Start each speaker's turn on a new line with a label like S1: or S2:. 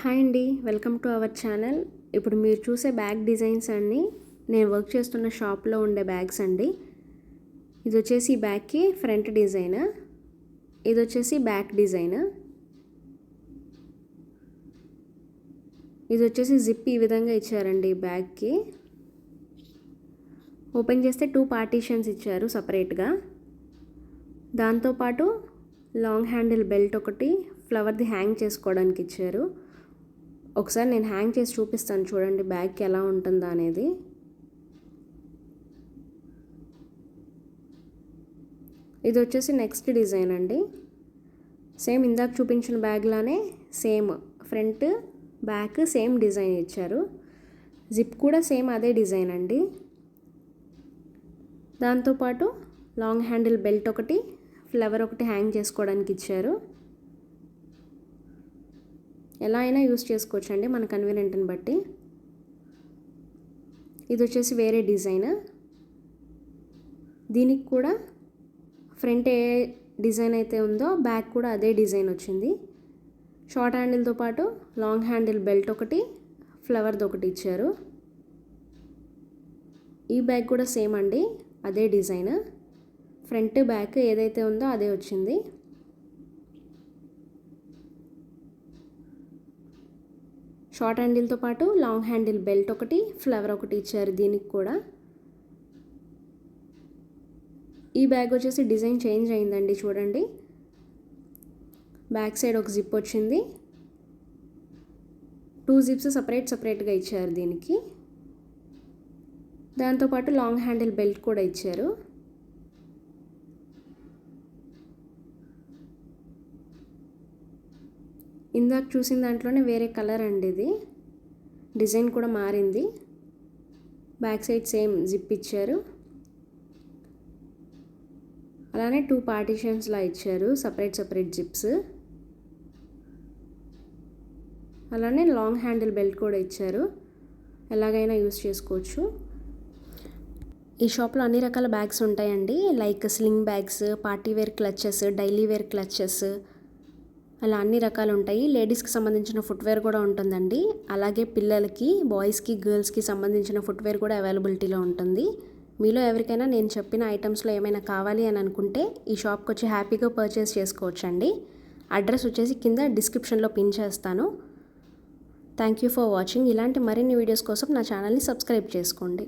S1: Hi అండి, welcome to our channel. ఇప్పుడు మీరు చూసే బ్యాగ్ డిజైన్స్ అన్నీ నేను వర్క్ చేస్తున్న షాప్లో ఉండే బ్యాగ్స్ అండి. ఇది వచ్చేసి ఈ బ్యాగ్కి ఫ్రంట్ డిజైన్, ఇది వచ్చేసి బ్యాక్ డిజైన్. ఇది వచ్చేసి జిప్ ఈ విధంగా ఇచ్చారండి. ఈ బ్యాగ్కి ఓపెన్ చేస్తే 2 పార్టీషన్స్ ఇచ్చారు సపరేట్గా. దాంతోపాటు లాంగ్ హ్యాండిల్ బెల్ట్ ఒకటి, ఫ్లవర్ది హ్యాంగ్ చేసుకోవడానికి ఇచ్చారు. ఒకసారి నేను హ్యాంగ్ చేసి చూపిస్తాను చూడండి బ్యాగ్కి ఎలా ఉంటుందా అనేది. ఇది వచ్చేసి నెక్స్ట్ డిజైన్ అండి. సేమ్ ఇందాక చూపించిన బ్యాగ్లానే same front back same design ఇచ్చారు. జిప్ కూడా సేమ్ అదే డిజైన్ అండి. దాంతోపాటు లాంగ్ హ్యాండిల్ బెల్ట్ ఒకటి, ఫ్లవర్ ఒకటి హ్యాంగ్ చేసుకోవడానికి ఇచ్చారు. ఎలా అయినా యూస్ చేసుకోవచ్చు అండి మన కన్వీనియంట్ని బట్టి. ఇది వచ్చేసి వేరే డిజైన్. దీనికి కూడా ఫ్రంట్ ఏ డిజైన్ అయితే ఉందో బ్యాక్ కూడా అదే డిజైన్ వచ్చింది. షార్ట్ హ్యాండిల్తో పాటు లాంగ్ హ్యాండిల్ బెల్ట్ ఒకటి, ఫ్లవర్ది ఒకటి ఇచ్చారు. ఈ బ్యాగ్ కూడా సేమ్ అండి, అదే డిజైన్. ఫ్రంట్ బ్యాక్ ఏదైతే ఉందో అదే వచ్చింది. షార్ట్ హ్యాండిల్తో పాటు లాంగ్ హ్యాండిల్ బెల్ట్ ఒకటి, ఫ్లవర్ ఒకటి ఇచ్చారు దీనికి కూడా. ఈ బ్యాగ్ వచ్చేసి డిజైన్ చేంజ్ అయిందండి చూడండి. బ్యాక్ సైడ్ ఒక జిప్ వచ్చింది, 2 జిప్స్ సపరేట్గా ఇచ్చారు దీనికి. దాంతోపాటు లాంగ్ హ్యాండిల్ బెల్ట్ కూడా ఇచ్చారు. ఇందాక చూసిన దాంట్లోనే వేరే కలర్ అండి ఇది. డిజైన్ కూడా మారింది. బ్యాక్ సైడ్ సేమ్ జిప్ ఇచ్చారు. అలానే 2 పార్టీషన్స్లా ఇచ్చారు, సపరేట్ జిప్స్. అలానే లాంగ్ హ్యాండిల్ బెల్ట్ కూడా ఇచ్చారు. ఎలాగైనా యూస్ చేసుకోవచ్చు. ఈ షాప్లో అన్ని రకాల బ్యాగ్స్ ఉంటాయండి. Like sling bags, party wear clutches, daily wear clutches, అలా అన్ని రకాలు ఉంటాయి. లేడీస్కి సంబంధించిన ఫుట్వేర్ కూడా ఉంటుందండి. అలాగే పిల్లలకి, బాయ్స్కి, గర్ల్స్కి సంబంధించిన ఫుట్వేర్ కూడా అవైలబిలిటీలో ఉంటుంది. మీలో ఎవరికైనా నేను చెప్పిన ఐటమ్స్లో ఏమైనా కావాలి అని అనుకుంటే ఈ షాప్కి వచ్చి హ్యాపీగా పర్చేస్ చేసుకోవచ్చండి. అడ్రస్ వచ్చేసి కింద డిస్క్రిప్షన్లో పిన్ చేస్తాను. Thank you for watching. ఇలాంటి మరిన్ని వీడియోస్ కోసం నా ఛానల్ని సబ్స్క్రైబ్ చేసుకోండి.